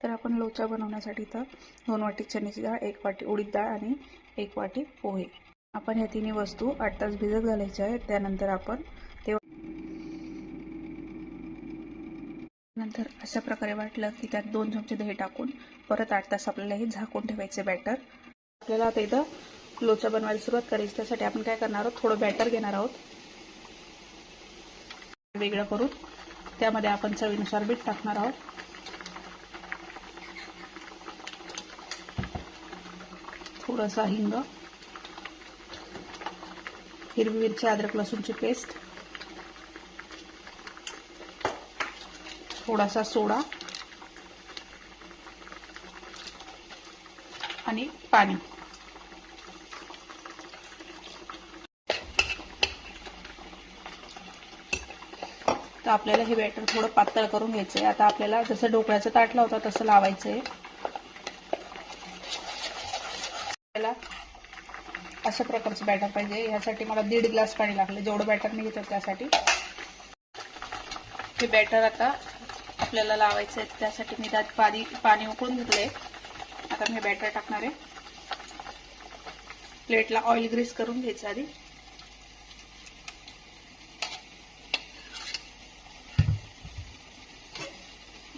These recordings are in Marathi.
तर आपण लोचा बनवण्यासाठी तर 2 वाटी चण्याची डाळ, 1 वाटी उडीद डाळ आणि 1 वाटी पोहे. आपण ह्या तिन्ही वस्तू 8 तास भिजत घालायच्या आहेत. त्यानंतर आपण नंतर अशा प्रकारे वाटलं की त्यात 2 चमचे दही टाकून परत 8 तास आपल्याला हे झाकून ठेवायचे बॅटर. आपल्याला आता इथं लोचा बनवायला सुरुवात करायची. त्यासाठी आपण काय करणार आहोत, थोडं बॅटर घेणार आहोत वेगळं करून. त्यामध्ये आपण चवीनुसार मीठ टाकणार आहोत, थोडासा हिंग, हिरवी मिरची, अद्रक लसूणची पेस्ट, थोडासा सोडा आणि पाणी. तर आपल्याला हे बॅटर थोडं पातळ करून घ्यायचं आहे. आता आपल्याला जसं ढोकळ्याचं ताट लावता तसं लावायचं आहे. आपल्याला अशा प्रकारचं बॅटर पाहिजे. यासाठी मला 1.5 ग्लास पाणी लागले, जेवढं बॅटर मी घेतो त्यासाठी. हे बॅटर आता आपल्याला लावायचं आहे. त्यासाठी मी त्यात पाणी उकळून घेतलंय. आता मी हे बॅटर टाकणार आहे. प्लेटला ऑइल ग्रीस करून घ्यायचं आधी.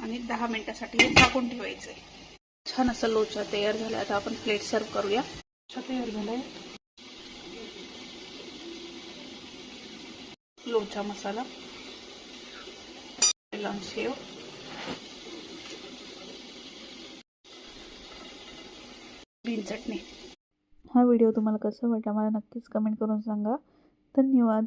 आणि 10 मिनिटासाठी हे झाकून ठेवायचं आहे. छान असं लोचा तयार झाला. आता आपण प्लेट सर्व करूया. लोचा तयार झालाय. लोचा मसाला, शेव, ग्रीन चटणी. हा व्हिडिओ तुम्हाला कसा वाटला मला नक्कीच कमेंट करून सांगा. धन्यवाद.